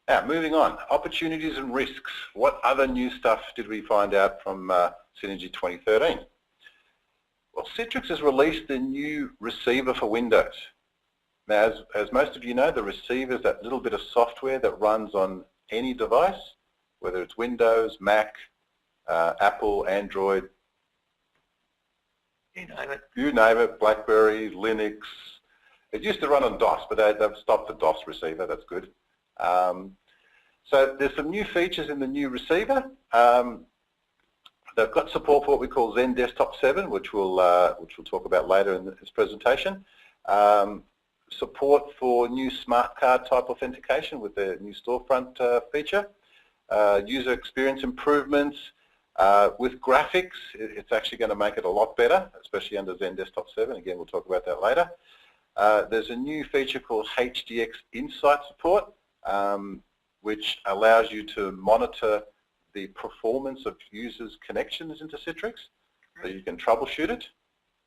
Now, moving on, opportunities and risks. What other new stuff did we find out from Synergy 2013? Well, Citrix has released a new receiver for Windows. Now, as most of you know, the receiver is that little bit of software that runs on any device, whether it's Windows, Mac, Apple, Android, you name it, BlackBerry, Linux. It used to run on DOS, but they've stopped the DOS receiver. That's good. So there's some new features in the new receiver. They've got support for what we call XenDesktop 7, which we'll talk about later in this presentation. Support for new smart card type authentication with the new storefront feature. User experience improvements. With graphics, it's actually going to make it a lot better, especially under XenDesktop 7. Again, we'll talk about that later. There's a new feature called HDX Insight support, which allows you to monitor the performance of users' connections into Citrix, so you can troubleshoot it.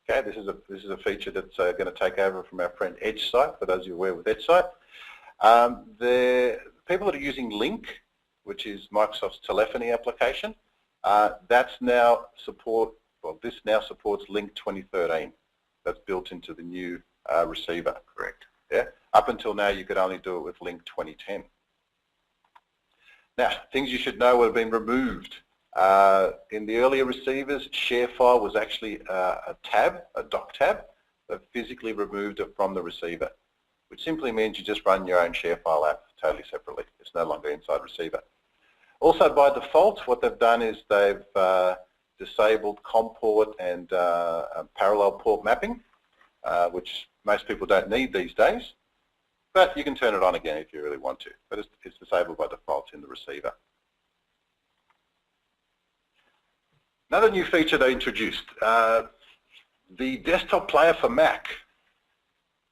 Okay, this is a feature that's going to take over from our friend EdgeSight, for those of you aware with EdgeSight. The people that are using Link, which is Microsoft's telephony application, this now supports Link 2013. That's built into the new receiver. Correct. Yeah. Up until now, you could only do it with Link 2010. Now, things you should know have been removed. In the earlier receivers, share file was actually a dock tab, that physically removed it from the receiver, which simply means you just run your own share file app totally separately. It's no longer inside receiver. Also, by default, what they've done is they've disabled COM port and parallel port mapping, which most people don't need these days. But you can turn it on again if you really want to. But it's disabled by default in the receiver. Another new feature they introduced, the desktop player for Mac.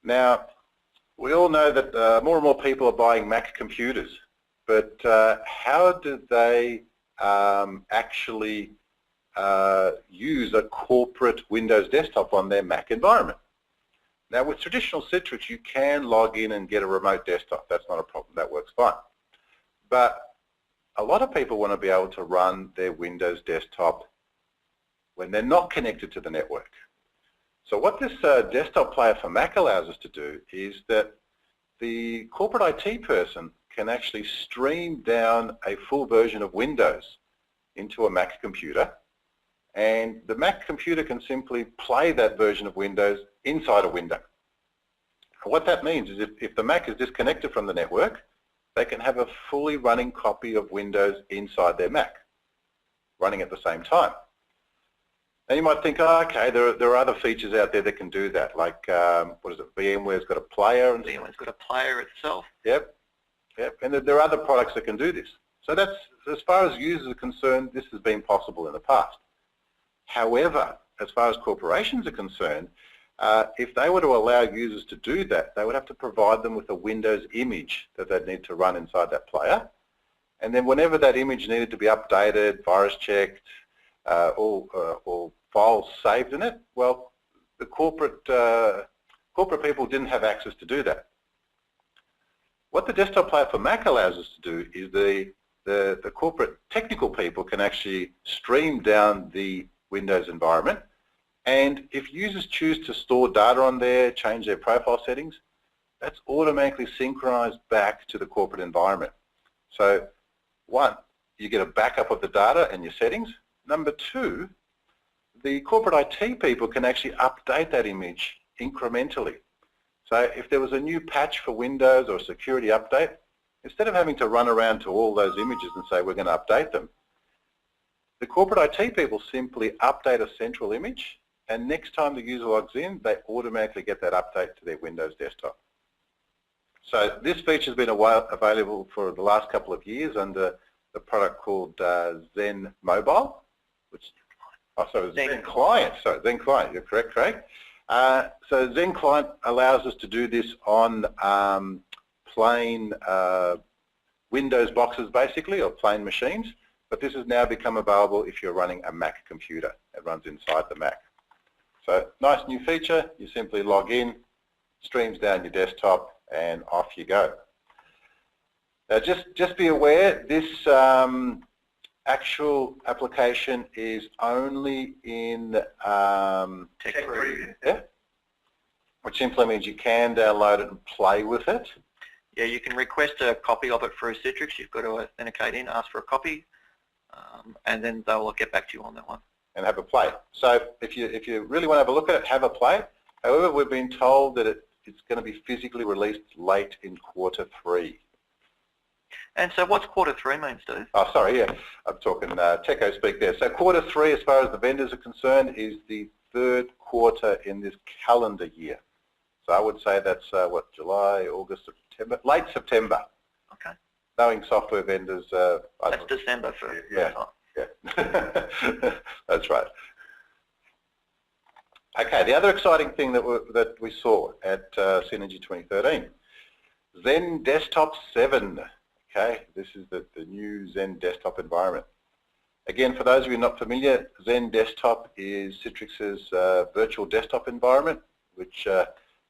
Now, we all know that more and more people are buying Mac computers. But how do they actually use a corporate Windows desktop on their Mac environment? Now, with traditional Citrix, you can log in and get a remote desktop. That's not a problem. That works fine. But a lot of people want to be able to run their Windows desktop when they're not connected to the network. So what this desktop player for Mac allows us to do is that the corporate IT person can actually stream down a full version of Windows into a Mac computer, and the Mac computer can simply play that version of Windows inside a window. And what that means is if the Mac is disconnected from the network, they can have a fully running copy of Windows inside their Mac, running at the same time. And you might think, oh, okay, there are other features out there that can do that, like, what is it, VMware's got a player. And VMware's got a player itself. Yep, yep, and there are other products that can do this. So that's, as far as users are concerned, this has been possible in the past. However, as far as corporations are concerned, if they were to allow users to do that, they would have to provide them with a Windows image that they'd need to run inside that player. And then whenever that image needed to be updated, virus checked, or files saved in it, well, the corporate people didn't have access to do that. What the desktop player for Mac allows us to do is the corporate technical people can actually stream down the Windows environment, and if users choose to store data on there, change their profile settings, that's automatically synchronized back to the corporate environment. So one, you get a backup of the data and your settings. Number two, the corporate IT people can actually update that image incrementally. So if there was a new patch for Windows or a security update, instead of having to run around to all those images and say we're going to update them, the corporate IT people simply update a central image, and next time the user logs in, they automatically get that update to their Windows desktop. So this feature has been available for the last couple of years under the product called Xen Mobile, which, oh, sorry, Xen Client. Sorry, Xen Client. You're correct, Craig. So Xen Client allows us to do this on plain Windows boxes, basically, or plain machines. But this has now become available if you're running a Mac computer. It runs inside the Mac. So nice new feature. You simply log in, streams down your desktop, and off you go. Now just be aware, this actual application is only in Tech Preview. Yeah, which simply means you can download it and play with it. Yeah, you can request a copy of it through Citrix. You've got to authenticate in, ask for a copy, and then they'll get back to you on that one. And have a play. So if you really want to have a look at it, have a play. However, we've been told that it's going to be physically released late in Q3. And so what's Q3 mean, Steve? Oh, sorry, yeah, I'm talking Techo speak there. So Q3, as far as the vendors are concerned, is the third quarter in this calendar year. So I would say that's what, July, August, September, late September. Okay. Knowing software vendors, that's December for yeah. That's right. Okay, the other exciting thing that we saw at Synergy 2013, XenDesktop 7. Okay, this is the new XenDesktop environment. Again, for those of you not familiar, XenDesktop is Citrix's virtual desktop environment, which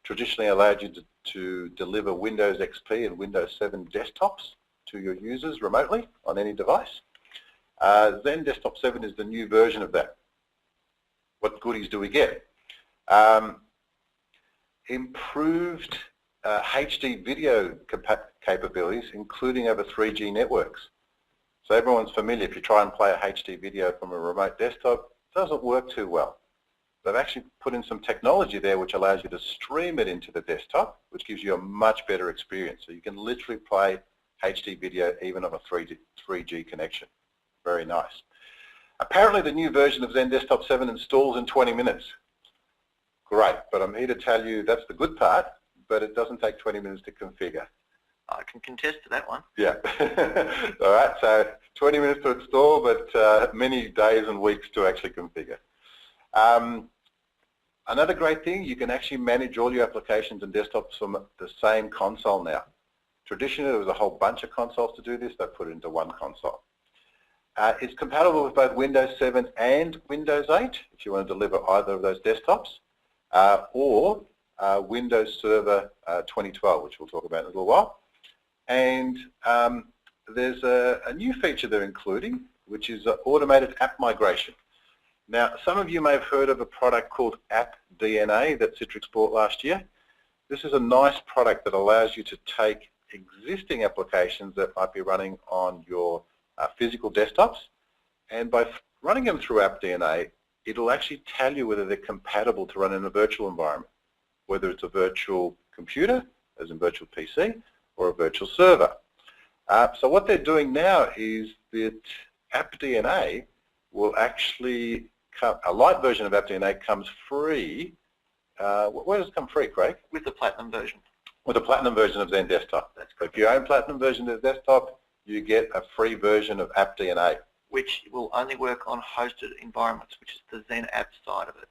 traditionally allowed you to deliver Windows XP and Windows 7 desktops to your users remotely on any device. XenDesktop 7 is the new version of that. What goodies do we get? Improved HD video capabilities, including over 3G networks. So everyone's familiar, if you try and play a HD video from a remote desktop, it doesn't work too well. They've actually put in some technology there which allows you to stream it into the desktop, which gives you a much better experience. So you can literally play HD video even on a 3G connection. Very nice. Apparently the new version of XenDesktop 7 installs in 20 minutes. Great, but I'm here to tell you that's the good part, but it doesn't take 20 minutes to configure. I can contest to that one. Yeah. All right, so 20 minutes to install, but many days and weeks to actually configure. Another great thing, you can actually manage all your applications and desktops from the same console now. Traditionally, there was a whole bunch of consoles to do this. They put it into one console. It's compatible with both Windows 7 and Windows 8, if you want to deliver either of those desktops, or Windows Server 2012, which we'll talk about in a little while. And there's a new feature they're including, which is automated app migration. Now, some of you may have heard of a product called AppDNA that Citrix bought last year. This is a nice product that allows you to take existing applications that might be running on your physical desktops, and by running them through AppDNA, it'll actually tell you whether they're compatible to run in a virtual environment, whether it's a virtual computer, as in virtual PC, or a virtual server. So what they're doing now is that AppDNA will actually come, a light version of AppDNA comes free. Where does it come free, Craig? With the Platinum version. With the Platinum version of XenDesktop. That's correct. If you own Platinum version of desktop, you get a free version of AppDNA. Which will only work on hosted environments, which is the Xen app side of it.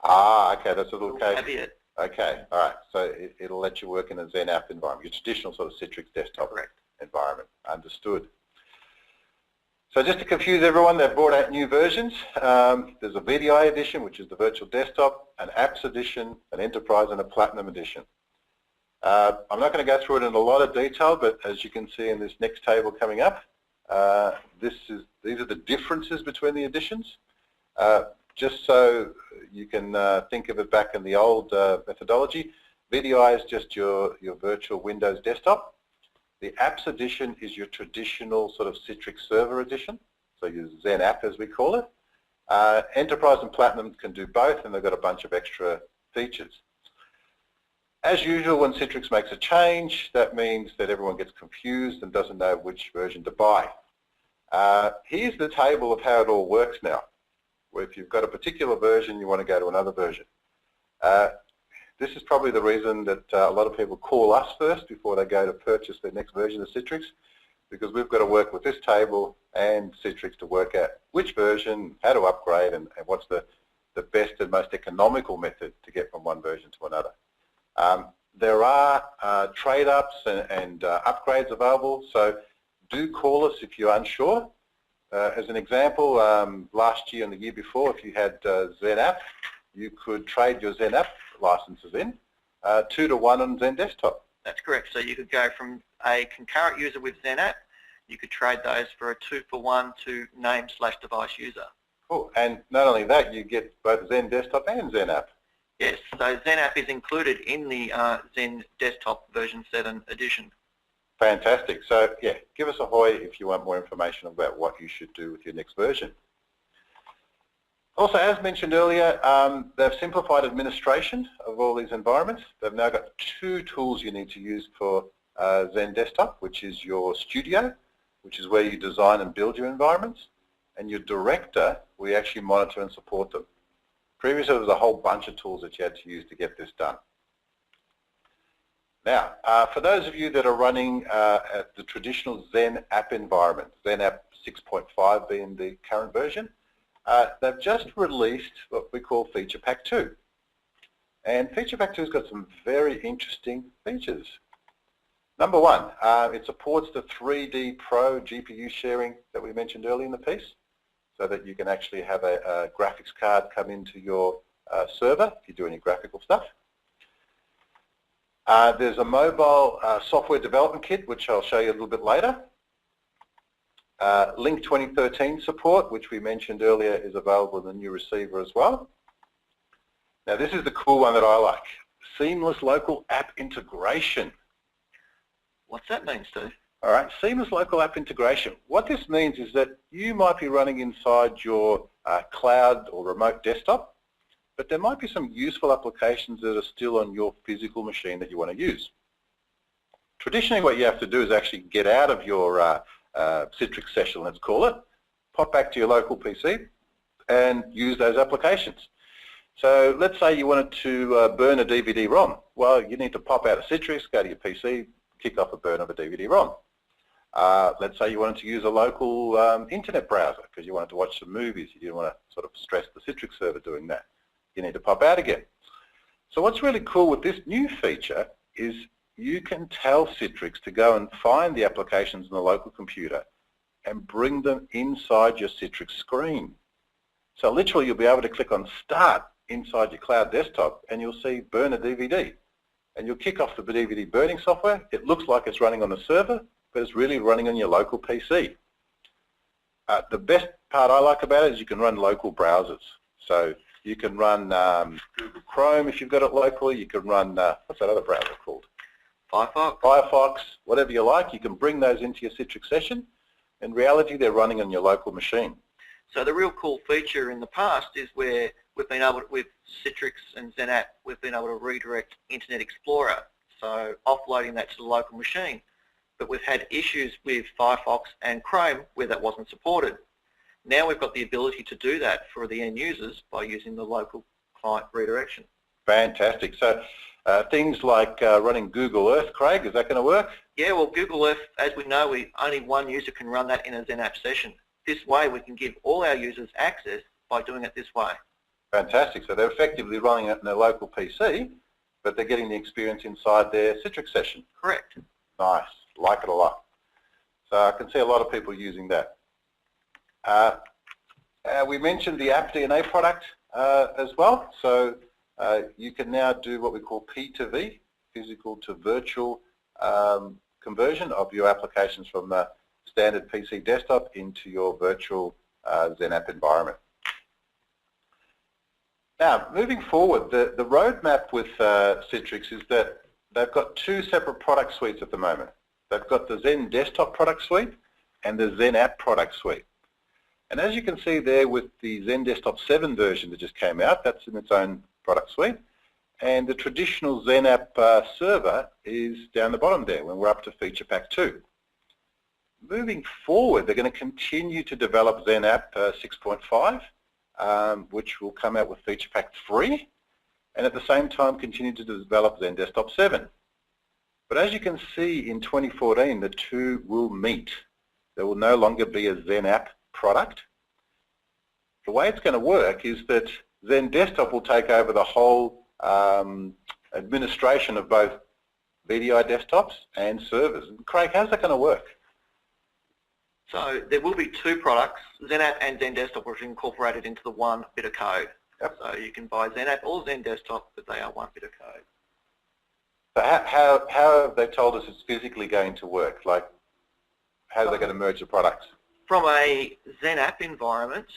Ah, okay, that's a little case. Caveat. Okay, all right, so it'll let you work in a Xen app environment, your traditional sort of Citrix desktop Correct. environment. Understood. So just to confuse everyone, they've brought out new versions. There's a VDI edition, which is the virtual desktop, an apps edition, an enterprise, and a platinum edition. I'm not going to go through it in a lot of detail, but as you can see in this next table coming up, these are the differences between the editions. Just so you can think of it back in the old methodology, VDI is just your virtual Windows desktop. The apps edition is your traditional sort of Citrix server edition, so your Xen app as we call it. Enterprise and Platinum can do both, and they've got a bunch of extra features. As usual, when Citrix makes a change, that means that everyone gets confused and doesn't know which version to buy. Here's the table of how it all works now. Where if you've got a particular version, you want to go to another version. This is probably the reason that a lot of people call us first before they go to purchase their next version of Citrix, because we've got to work with this table and Citrix to work out which version, how to upgrade, and what's the best and most economical method to get from one version to another. There are trade-ups and upgrades available, so do call us if you're unsure. As an example, last year and the year before, if you had Xen app, you could trade your Xen app licenses in 2 to 1 on XenDesktop. That's correct. So you could go from a concurrent user with XenApp, you could trade those for a 2-for-1 to name/device user. Cool. And not only that, you get both XenDesktop and XenApp. Yes, so XenApp is included in the XenDesktop version 7 edition. Fantastic. So yeah, give us a hoy if you want more information about what you should do with your next version. Also, as mentioned earlier, they've simplified administration of all these environments. They've now got 2 tools you need to use for XenDesktop, which is your Studio, which is where you design and build your environments, and your Director, where you actually monitor and support them. Previously, there was a whole bunch of tools that you had to use to get this done. Now, for those of you that are running the traditional XenApp environment, XenApp 6.5 being the current version, they've just released what we call Feature Pack 2. And Feature Pack 2 has got some very interesting features. Number one, it supports the 3D Pro GPU sharing that we mentioned earlier in the piece, so that you can actually have a graphics card come into your server if you do any graphical stuff. There's a mobile software development kit, which I'll show you a little bit later. Link 2013 support, which we mentioned earlier, is available in the new receiver as well. Now this is the cool one that I like. Seamless local app integration. What's that mean, Steve? All right, seamless local app integration. What this means is that you might be running inside your cloud or remote desktop, but there might be some useful applications that are still on your physical machine that you want to use. Traditionally, what you have to do is actually get out of your Citrix session, let's call it, pop back to your local PC and use those applications. So let's say you wanted to burn a DVD-ROM. Well, you need to pop out of Citrix, go to your PC, kick off a burn of a DVD-ROM. Let's say you wanted to use a local internet browser because you wanted to watch some movies. You didn't want to sort of stress the Citrix server doing that. You need to pop out again. So what's really cool with this new feature is you can tell Citrix to go and find the applications in the local computer and bring them inside your Citrix screen. So literally you'll be able to click on Start inside your cloud desktop and you'll see Burn a DVD. And you'll kick off the DVD burning software. It looks like it's running on the server, but it's really running on your local PC. The best part I like about it is you can run local browsers. So you can run Google Chrome if you've got it locally. You can run, what's that other browser called? Firefox, whatever you like. You can bring those into your Citrix session. In reality, they're running on your local machine. So the real cool feature in the past is where we've been able to, with Citrix and XenApp, we've been able to redirect Internet Explorer, so offloading that to the local machine. But we've had issues with Firefox and Chrome where that wasn't supported. Now we've got the ability to do that for the end users by using the local client redirection. Fantastic. So things like running Google Earth, Craig, is that going to work? Yeah, well, Google Earth, as we know, only one user can run that in a XenApp session. This way we can give all our users access by doing it this way. Fantastic. So they're effectively running it in their local PC, but they're getting the experience inside their Citrix session. Correct. Nice. Like it a lot. So I can see a lot of people using that. We mentioned the AppDNA product as well. So you can now do what we call P2V, physical to virtual conversion of your applications from the standard PC desktop into your virtual XenApp environment. Now, moving forward, the roadmap with Citrix is that they've got 2 separate product suites at the moment. They've got the XenDesktop product suite and the XenApp product suite. And as you can see there with the XenDesktop 7 version that just came out, that's in its own product suite. And the traditional XenApp server is down the bottom there when we're up to Feature Pack 2. Moving forward, they're going to continue to develop XenApp 6.5, which will come out with Feature Pack 3, and at the same time continue to develop XenDesktop 7. But as you can see in 2014, the 2 will meet. There will no longer be a XenApp product. The way it's going to work is that XenDesktop will take over the whole administration of both VDI desktops and servers. Craig, how's that going to work? So there will be 2 products, XenApp and XenDesktop, which are incorporated into the one bit of code. Yep. So you can buy XenApp or XenDesktop, but they are one bit of code. So how have they told us it's physically going to work? Like, how are they going to merge the products? From a XenApp environment,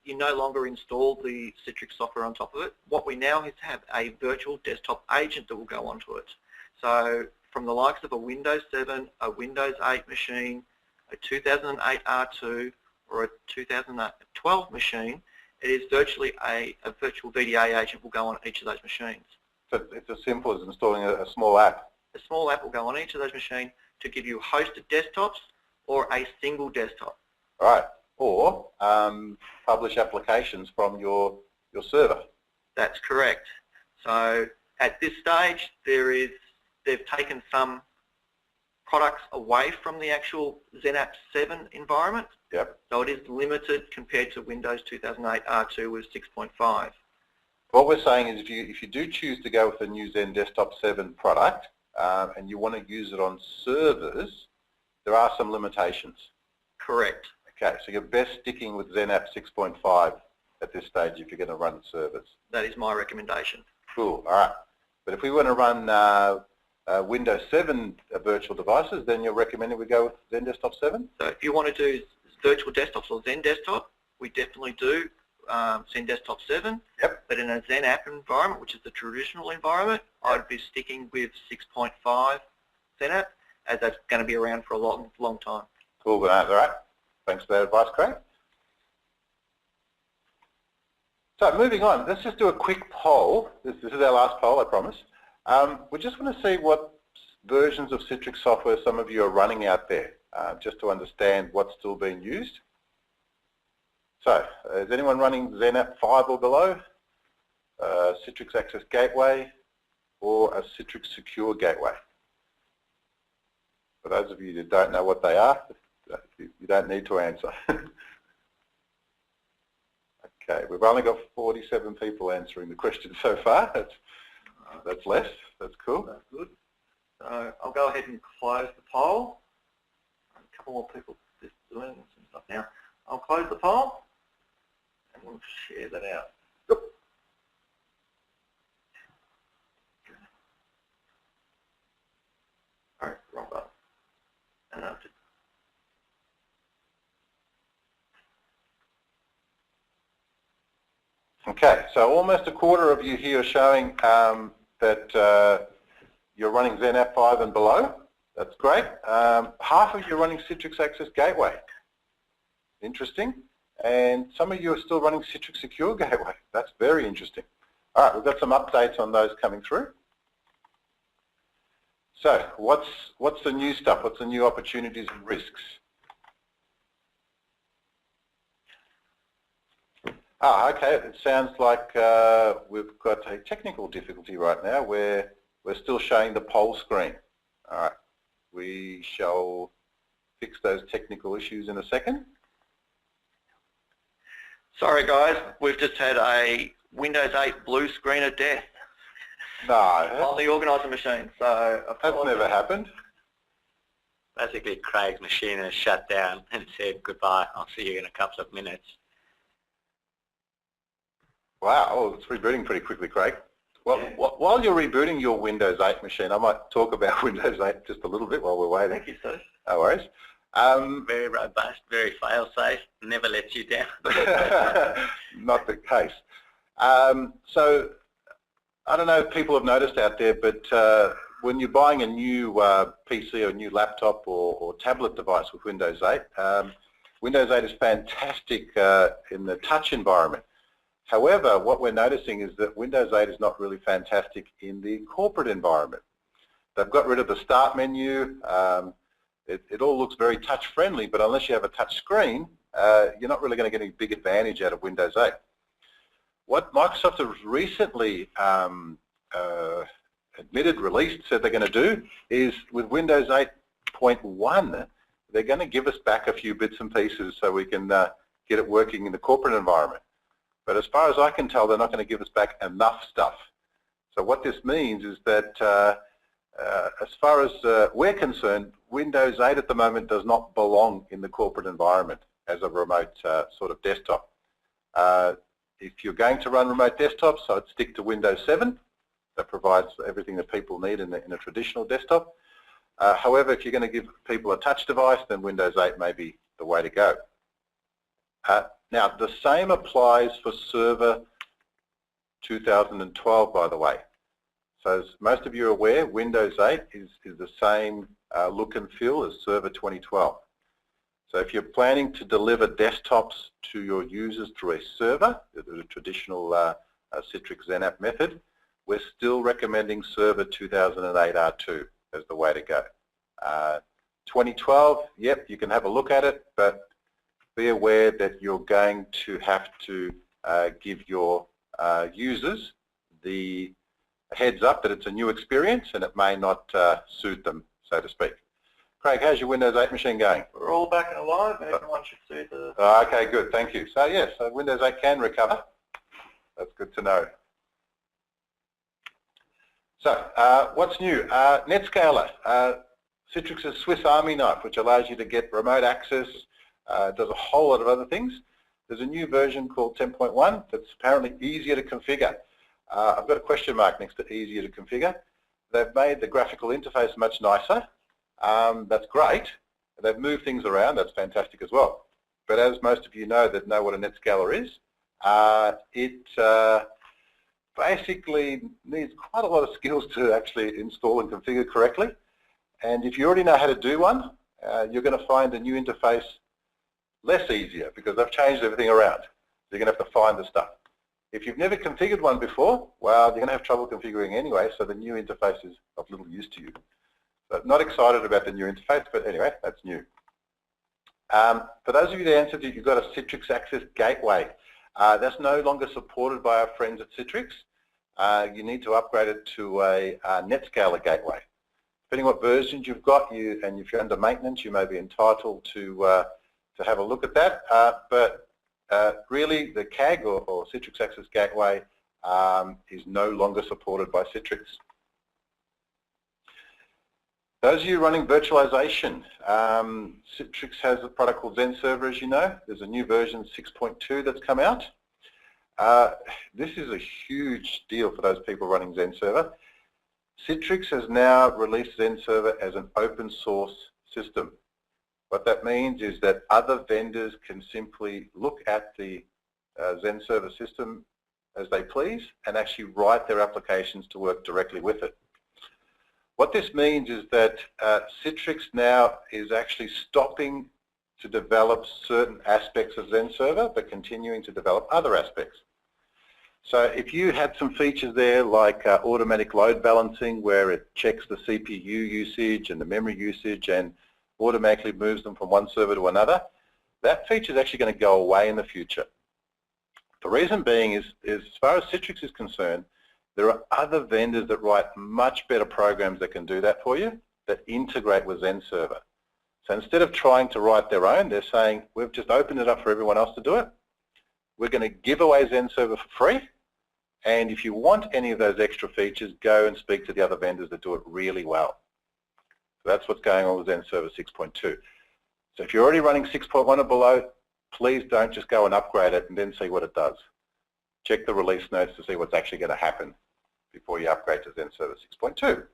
you no longer install the Citrix software on top of it. What we now have a virtual desktop agent that will go onto it. So from the likes of a Windows 7, a Windows 8 machine, a 2008 R2, or a 2012 machine, it is virtually a virtual VDA agent will go on each of those machines. So it's as simple as installing a small app? A small app will go on each of those machines to give you hosted desktops or a single desktop. All right. Or publish applications from your server. That's correct. So at this stage, they've taken some products away from the actual XenApp 7 environment. Yep. So it is limited compared to Windows 2008 R2 with 6.5. What we're saying is if you do choose to go with the new XenDesktop 7 product and you want to use it on servers, there are some limitations. Correct. Okay, so you're best sticking with XenApp 6.5 at this stage if you're going to run servers. That is my recommendation. Cool, all right. But if we want to run Windows 7 virtual devices, then you're recommending we go with XenDesktop 7? So if you want to do virtual desktops or XenDesktop, we definitely do XenDesktop 7. Yep. But in a XenApp environment, which is the traditional environment, I'd be sticking with 6.5 XenApp, as that's going to be around for a long time. Cool, all right. Thanks for that advice, Craig. So moving on, let's just do a quick poll. This is our last poll, I promise. We just want to see what versions of Citrix software some of you are running out there, just to understand what's still being used. So, is anyone running XenApp 5 or below, Citrix Access Gateway, or a Citrix Secure Gateway? For those of you that don't know what they are, you don't need to answer. Okay, we've only got 47 people answering the question so far. That's less. That's cool. That's good. So I'll go ahead and close the poll. A couple more people just doing some stuff now. I'll close the poll and we'll share that out. Yep. All right, wrong button. Okay, so almost a quarter of you here are showing that you're running XenApp 5 and below. That's great. Half of you are running Citrix Access Gateway. Interesting. And some of you are still running Citrix Secure Gateway. That's very interesting. All right, we've got some updates on those coming through. So what's the new stuff? What's the new opportunities and risks? Okay, it sounds like we've got a technical difficulty right now where we're still showing the poll screen. All right, we shall fix those technical issues in a second. Sorry guys, we've just had a Windows 8 blue screen of death. No. On the organizer machine, so... That's never happened. Basically, Craig's machine has shut down and said, goodbye, I'll see you in a couple of minutes. Wow, oh, it's rebooting pretty quickly, Craig. Well, yeah. While you're rebooting your Windows 8 machine, I might talk about Windows 8 just a little bit while we're waiting. Thank you, sir. No worries. Very robust, very fail-safe, never lets you down. Not the case. So, I don't know if people have noticed out there, but when you're buying a new PC or a new laptop or tablet device with Windows 8, Windows 8 is fantastic in the touch environment. However, what we're noticing is that Windows 8 is not really fantastic in the corporate environment. They've got rid of the start menu. It all looks very touch-friendly, but unless you have a touch screen, you're not really going to get any big advantage out of Windows 8. What Microsoft has recently said they're going to do is with Windows 8.1, they're going to give us back a few bits and pieces so we can get it working in the corporate environment. But as far as I can tell, they're not going to give us back enough stuff. So what this means is that as far as we're concerned, Windows 8 at the moment does not belong in the corporate environment as a remote sort of desktop. If you're going to run remote desktops, I'd stick to Windows 7. that provides everything that people need in a traditional desktop. However, if you're going to give people a touch device, then Windows 8 may be the way to go. Now, the same applies for Server 2012, by the way. So as most of you are aware, Windows 8 is the same look and feel as Server 2012. So if you're planning to deliver desktops to your users through a server, the traditional Citrix XenApp method, we're still recommending Server 2008 R2 as the way to go. 2012, yep, you can have a look at it, but be aware that you're going to have to give your users the heads up that it's a new experience and it may not suit them, so to speak. Craig, how's your Windows 8 machine going? We're all back and alive, and everyone should see the... Okay, good, thank you. So yes, so Windows 8 can recover. That's good to know. So, what's new? NetScaler, Citrix's Swiss Army knife, which allows you to get remote access, does a whole lot of other things. There's a new version called 10.1 that's apparently easier to configure. I've got a question mark next to easier to configure. They've made the graphical interface much nicer. That's great. They've moved things around. That's fantastic as well. But as most of you know that know what a NetScaler is, it basically needs quite a lot of skills to actually install and configure correctly. And if you already know how to do one, you're going to find the new interface less easier because they've changed everything around. So you're going to have to find the stuff. If you've never configured one before, well, you're going to have trouble configuring anyway, so the new interface is of little use to you. So not excited about the new interface, but anyway, that's new. For those of you that answered it, you've got a Citrix Access Gateway. That's no longer supported by our friends at Citrix. You need to upgrade it to a NetScaler gateway. Depending on what versions you've got, and if you're under maintenance, you may be entitled to have a look at that. But really, the CAG or Citrix Access Gateway is no longer supported by Citrix. Those of you running virtualization, Citrix has a product called XenServer, as you know. There's a new version 6.2 that's come out. This is a huge deal for those people running XenServer. Citrix has now released XenServer as an open source system. What that means is that other vendors can simply look at the XenServer system as they please and actually write their applications to work directly with it. What this means is that Citrix now is actually stopping to develop certain aspects of XenServer but continuing to develop other aspects. So if you had some features there like automatic load balancing where it checks the CPU usage and the memory usage and automatically moves them from one server to another, that feature is actually going to go away in the future. The reason being is as far as Citrix is concerned, there are other vendors that write much better programs that can do that for you, that integrate with XenServer. So instead of trying to write their own, they're saying, we've just opened it up for everyone else to do it. We're going to give away XenServer for free. And if you want any of those extra features, go and speak to the other vendors that do it really well. So that's what's going on with XenServer 6.2. So if you're already running 6.1 or below, please don't just go and upgrade it and then see what it does. Check the release notes to see what's actually going to happen before you upgrade to XenServer 6.2.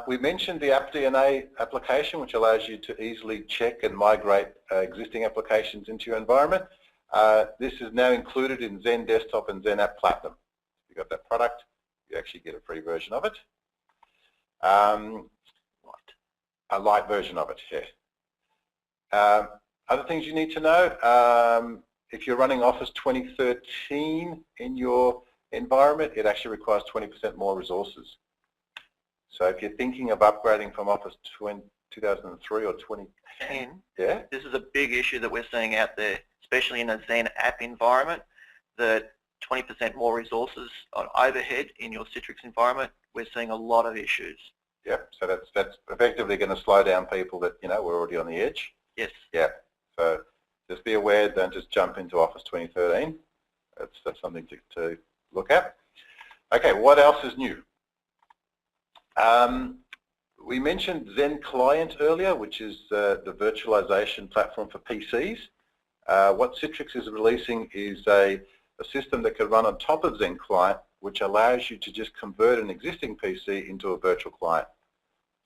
We mentioned the AppDNA application, which allows you to easily check and migrate existing applications into your environment. This is now included in XenDesktop and XenApp Platinum. If you've got that product, you actually get a free version of it. A light version of it, yeah. Other things you need to know, if you're running Office 2013 in your environment, it actually requires 20% more resources. So if you're thinking of upgrading from Office 2003 or 2010, yeah? This is a big issue that we're seeing out there, especially in a XenApp environment, that 20% more resources on overhead in your Citrix environment, we're seeing a lot of issues. Yep, so that's effectively going to slow down people that, you know, we're already on the edge. Yes. Yeah, so just be aware, don't just jump into Office 2013. That's something to look at. Okay, what else is new? We mentioned XenClient earlier, which is the virtualization platform for PCs. What Citrix is releasing is a system that can run on top of XenClient which allows you to just convert an existing PC into a virtual client.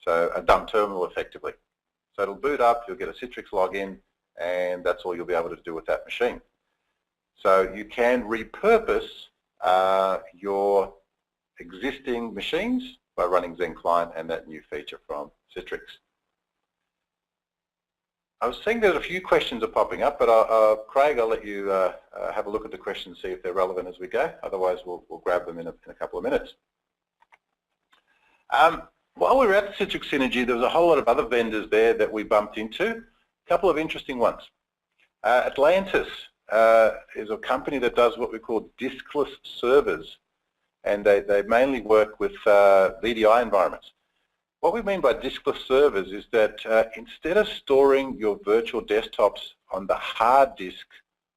So a dumb terminal effectively. So it'll boot up, you'll get a Citrix login, and that's all you'll be able to do with that machine. So you can repurpose your existing machines by running XenClient and that new feature from Citrix. I was seeing there's a few questions are popping up, but Craig, I'll let you have a look at the questions, see if they're relevant as we go. Otherwise, we'll grab them in a couple of minutes. While we were at the Citrix Synergy, there was a whole lot of other vendors there that we bumped into. A couple of interesting ones. Atlantis is a company that does what we call diskless servers, and they mainly work with VDI environments. What we mean by diskless servers is that instead of storing your virtual desktops on the hard disk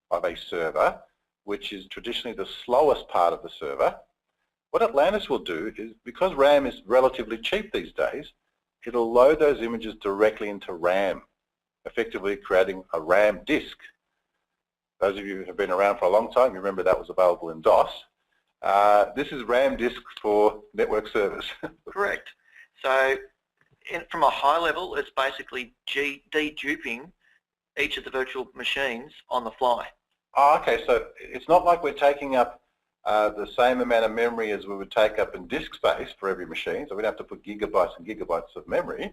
of a server, which is traditionally the slowest part of the server, what Atlantis will do is, because RAM is relatively cheap these days, it'll load those images directly into RAM, effectively creating a RAM disk. Those of you who have been around for a long time, you remember that was available in DOS. This is RAM disk for network servers. Correct. So from a high level, it's basically deduping each of the virtual machines on the fly. Oh, okay, so it's not like we're taking up the same amount of memory as we would take up in disk space for every machine, so we'd have to put gigabytes and gigabytes of memory.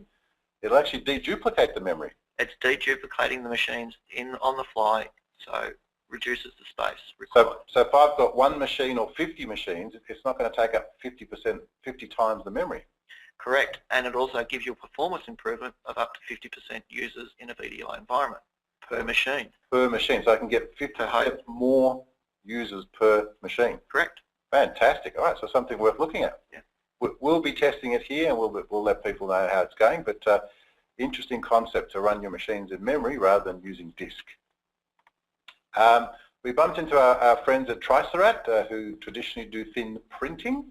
It'll actually deduplicate the memory. It's deduplicating the machines on the fly, so reduces the space required. So if I've got one machine or 50 machines, it's not going to take up 50 times the memory. Correct, and it also gives you a performance improvement of up to 50% users in a VDI environment per machine. Per machine, so I can get 50% more users per machine. Correct. Fantastic. All right, so something worth looking at. Yeah. We'll be testing it here, and we'll let people know how it's going. But interesting concept to run your machines in memory rather than using disk. We bumped into our friends at Trysir, who traditionally do thin printing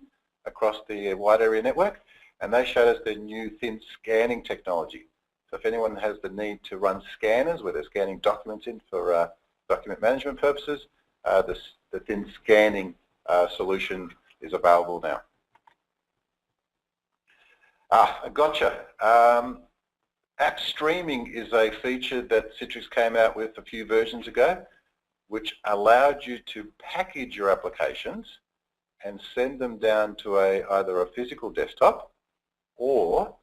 across the wide area network, and they showed us their new thin scanning technology. So if anyone has the need to run scanners where they're scanning documents in for document management purposes, the thin scanning solution is available now. Gotcha. App streaming is a feature that Citrix came out with a few versions ago, which allowed you to package your applications and send them down to either a physical desktop or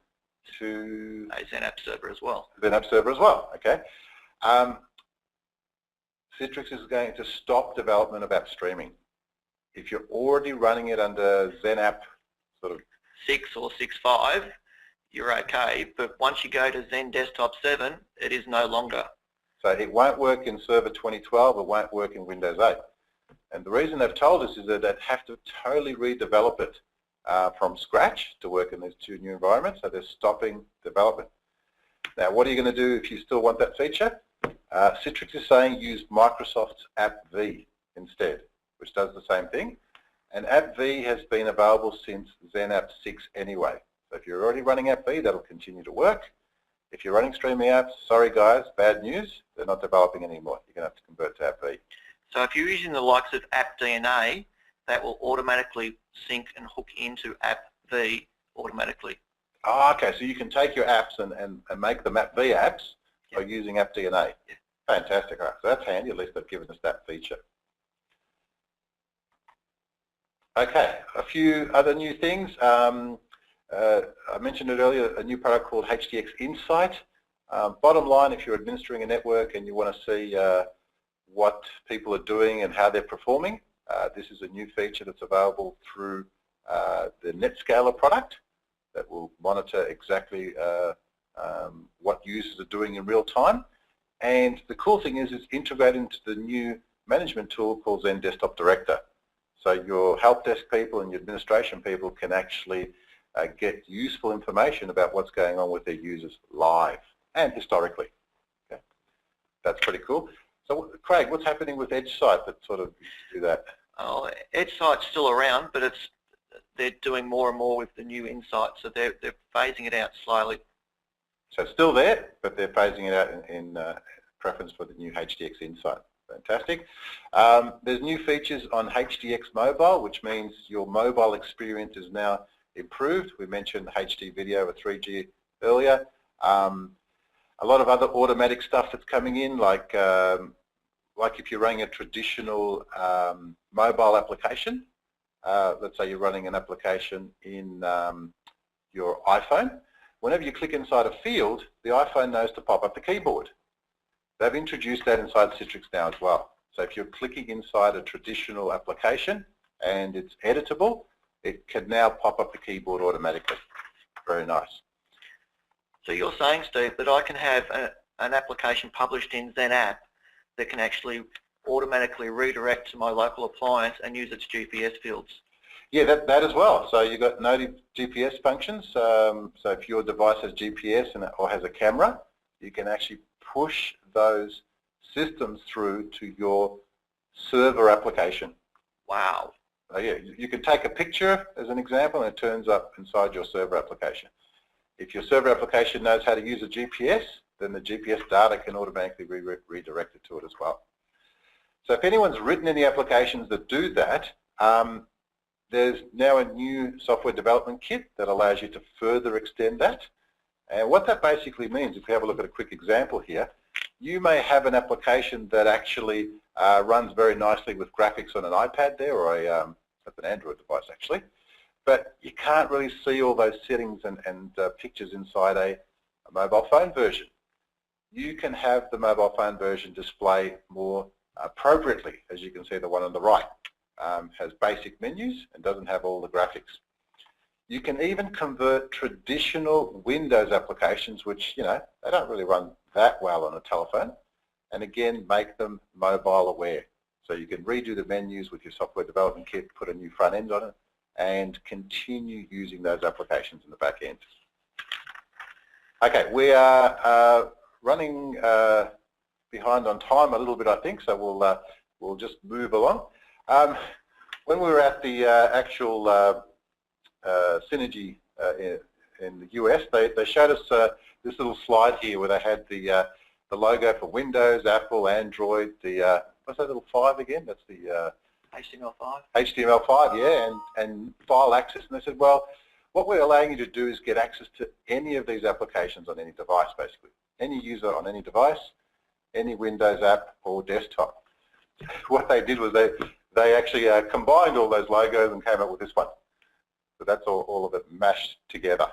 to a XenServer as well. XenServer as well, okay. Citrix is going to stop development of app streaming. If you're already running it under XenApp sort of 6 or 6.5, you're okay, but once you go to XenDesktop 7, it is no longer. So it won't work in Server 2012, it won't work in Windows 8. And the reason they've told us is that they'd have to totally redevelop it from scratch to work in these two new environments, so they're stopping development. Now, what are you going to do if you still want that feature? Citrix is saying use Microsoft's AppV instead, which does the same thing. And AppV has been available since XenApp 6 anyway. So if you're already running AppV, that'll continue to work. If you're running streaming apps, sorry guys, bad news, they're not developing anymore. You're going to have to convert to AppV. So if you're using the likes of AppDNA, that will automatically sync and hook into AppV automatically. Oh, okay, so you can take your apps and make them AppV apps by using AppDNA. Yeah. Fantastic. All right, so that's handy. At least they've given us that feature. Okay, a few other new things. I mentioned it earlier, a new product called HDX Insight. Bottom line, if you're administering a network and you want to see what people are doing and how they're performing, this is a new feature that's available through the NetScaler product that will monitor exactly what users are doing in real time. And the cool thing is it's integrated into the new management tool called XenDesktop Director. So your help desk people and your administration people can actually get useful information about what's going on with their users live and historically. Okay. That's pretty cool. So Craig, what's happening with EdgeSight that sort of do that? Oh, EdgeSight's still around, but they're doing more and more with the new insights, so they're phasing it out slowly. So it's still there, but they're phasing it out in preference for the new HDX Insight. Fantastic. There's new features on HDX Mobile, which means your mobile experience is now improved. We mentioned HD video with 3G earlier. A lot of other automatic stuff that's coming in, like if you're running a traditional mobile application, let's say you're running an application in your iPhone, whenever you click inside a field, the iPhone knows to pop up the keyboard. They've introduced that inside Citrix now as well. So if you're clicking inside a traditional application and it's editable, it can now pop up the keyboard automatically. Very nice. So you're saying, Steve, that I can have an application published in XenApp that can actually automatically redirect to my local appliance and use its GPS fields? Yeah, that as well. So you've got native GPS functions. So if your device has GPS or has a camera, you can actually push those systems through to your server application. Wow. So yeah, you can take a picture as an example and it turns up inside your server application. If your server application knows how to use a GPS, then the GPS data can automatically be redirected to it as well. So if anyone's written any applications that do that, there's now a new software development kit that allows you to further extend that. And what that basically means, if we have a look at a quick example here, you may have an application that actually runs very nicely with graphics on an iPad there, or an Android device actually, but you can't really see all those settings and pictures inside a mobile phone version. You can have the mobile phone version display more appropriately. As you can see, the one on the right has basic menus and doesn't have all the graphics. You can even convert traditional Windows applications, which, you know, they don't really run that well on a telephone, and again, make them mobile aware. So you can redo the menus with your software development kit, put a new front end on it, and continue using those applications in the back end. Okay, we are running behind on time a little bit, I think, so we'll just move along. When we were at the actual Synergy in the US, they showed us this little slide here where they had the logo for Windows, Apple, Android, what's that little 5 again? That's the HTML5. HTML5, yeah, and file access. And they said, well, what we're allowing you to do is get access to any of these applications on any device, basically. Any user on any device, any Windows app or desktop. What they did was they actually combined all those logos and came up with this one. So that's all of it mashed together.